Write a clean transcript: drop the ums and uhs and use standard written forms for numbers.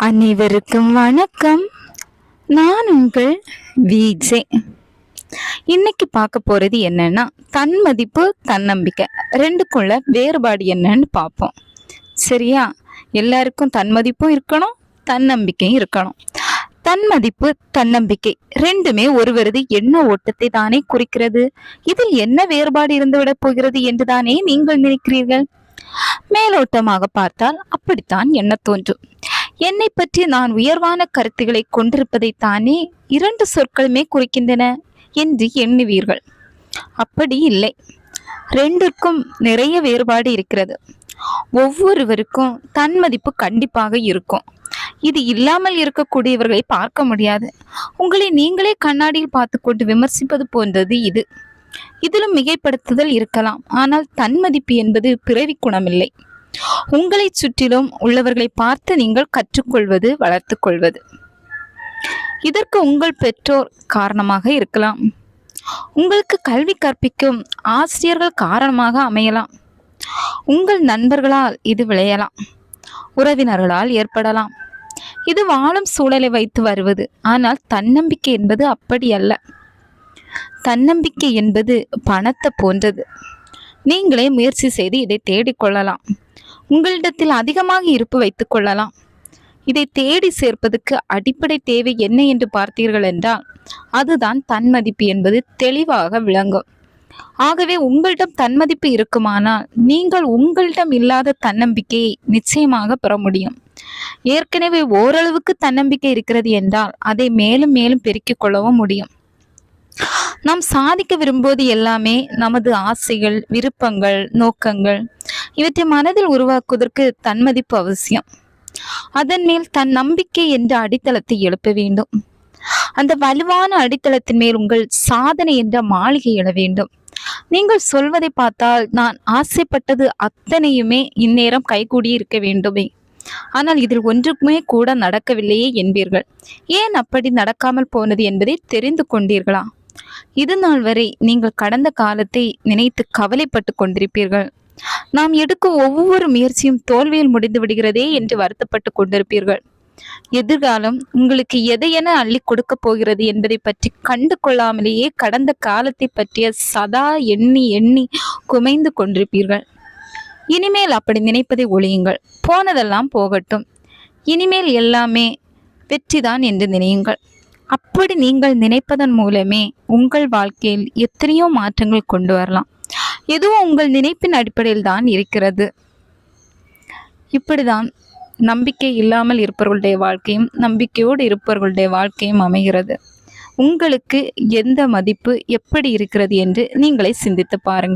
அனைவருக்கும் வணக்கம். நான் உங்கள் விஜே. இன்னைக்கு பார்க்க போறது என்னன்னா, தன்மதிப்பு தன்னம்பிக்கை ரெண்டுக்குள்ள வேறுபாடு என்னன்னு பார்ப்போம். சரியா? எல்லாருக்கும் தன்மதிப்பும் இருக்கணும், தன்னம்பிக்கையும் இருக்கணும். தன்மதிப்பு தன்னம்பிக்கை ரெண்டுமே ஒருவரது எண்ண ஓட்டத்தை தானே குறிக்கிறது. இதில் என்ன வேறுபாடு இருந்துவிடப் போகிறது என்று தானே நீங்கள் நினைக்கிறீர்கள்? மேலோட்டமாக பார்த்தால் அப்படித்தான் எண்ண தோன்றும். என்னை பற்றி நான் உயர்வான கருத்துக்களை கொண்டிருப்பதை தானே இரண்டு சொற்களுமே குறிக்கின்றன என்று எண்ணுவீர்கள். அப்படி இல்லை. ரெண்டுக்கும் நிறைய வேறுபாடு இருக்கிறது. ஒவ்வொருவருக்கும் தன்மதிப்பு கண்டிப்பாக இருக்கும். இது இல்லாமல் இருக்கக்கூடியவர்களை பார்க்க முடியாது. உங்களை நீங்களே கண்ணாடியில் பார்த்து கொண்டு விமர்சிப்பது போன்றது இது. இதிலும் மிகைப்படுத்துதல் இருக்கலாம். ஆனால் தன்மதிப்பு என்பது பிறவி குணமில்லை. உங்களை சுற்றிலும் உள்ளவர்களை பார்த்து நீங்கள் கற்றுக்கொள்வது, வளர்த்து கொள்வது. இதற்கு உங்கள் பெற்றோர் காரணமாக இருக்கலாம். உங்களுக்கு கல்வி கற்பிக்கும் ஆசிரியர்கள் காரணமாக அமையலாம். உங்கள் நண்பர்களால் இது விளையலாம். உறவினர்களால் ஏற்படலாம். இது வாழும் சூழலை வைத்து வருவது. ஆனால் தன்னம்பிக்கை என்பது அப்படி அல்ல. தன்னம்பிக்கை என்பது பணத்தை போன்றது. நீங்களே முயற்சி செய்து இதை தேடிக்கொள்ளலாம். உங்களிடத்தில் அதிகமாக இருப்பு வைத்துக் கொள்ளலாம். இதை தேடி சேர்ப்பதற்கு அடிப்படை தேவை என்ன என்று பார்த்தீர்கள் என்றால், அதுதான் தன்மதிப்பு என்பது தெளிவாக விளங்கும். ஆகவே உங்களிடம் தன்மதிப்பு இருக்குமானால் நீங்கள் உங்களிடம் இல்லாத தன்னம்பிக்கையை நிச்சயமாக பெற முடியும். ஏற்கனவே ஓரளவுக்கு தன்னம்பிக்கை இருக்கிறது என்றால் அதை மேலும் மேலும் பெருக்கிக் கொள்ளவும் முடியும். நாம் சாதிக்க விரும்புவது எல்லாமே நமது ஆசைகள், விருப்பங்கள், நோக்கங்கள். இவற்றை மனதில் உருவாக்குவதற்கு தன்மதிப்பு அவசியம். அதன் மேல் தன் நம்பிக்கை என்ற அடித்தளத்தை எழுப்ப வேண்டும். அந்த வலுவான அடித்தளத்தின் மேல் உங்கள் சாதனை என்ற மாளிகை எழ வேண்டும். நீங்கள் சொல்வதை பார்த்தால் நான் ஆசைப்பட்டது அத்தனையுமே இந்நேரம் கைகூடி இருக்க வேண்டுமே, ஆனால் இதில் ஒன்றுக்குமே கூட நடக்கவில்லையே என்பீர்கள். ஏன் அப்படி நடக்காமல் போனது என்பதை தெரிந்து கொண்டீர்களா? இது நாள் வரை நீங்கள் கடந்த காலத்தை நினைத்து கவலைப்பட்டு கொண்டிருப்பீர்கள். நாம் எடுக்கும் ஒவ்வொரு முயற்சியும் தோல்வியில் முடிந்து விடுகிறதே என்று வருத்தப்பட்டு கொண்டிருப்பீர்கள். எதிர்காலம் உங்களுக்கு எதையென அள்ளி கொடுக்க போகிறது என்பதை பற்றி கண்டு கொள்ளாமலேயே கடந்த காலத்தை பற்றிய சதா எண்ணி எண்ணி குமைந்து கொண்டிருப்பீர்கள். இனிமேல் அப்படி நினைப்பதை ஒழியுங்கள். போனதெல்லாம் போகட்டும். இனிமேல் எல்லாமே வெற்றிதான் என்று நினையுங்கள். அப்படி நீங்கள் நினைப்பதன் மூலமே உங்கள் வாழ்க்கையில் எத்தனையோ மாற்றங்கள் கொண்டு வரலாம். எதுவும் உங்கள் நினைப்பின் அடிப்படையில் தான் இருக்கிறது. இப்படிதான் நம்பிக்கை இல்லாமல் இருப்பவர்களுடைய வாழ்க்கையும் நம்பிக்கையோடு இருப்பவர்களுடைய வாழ்க்கையும் அமைகிறது. உங்களுக்கு எந்த மதிப்பு எப்படி இருக்கிறது என்று நீங்களே சிந்தித்து பாருங்கள்.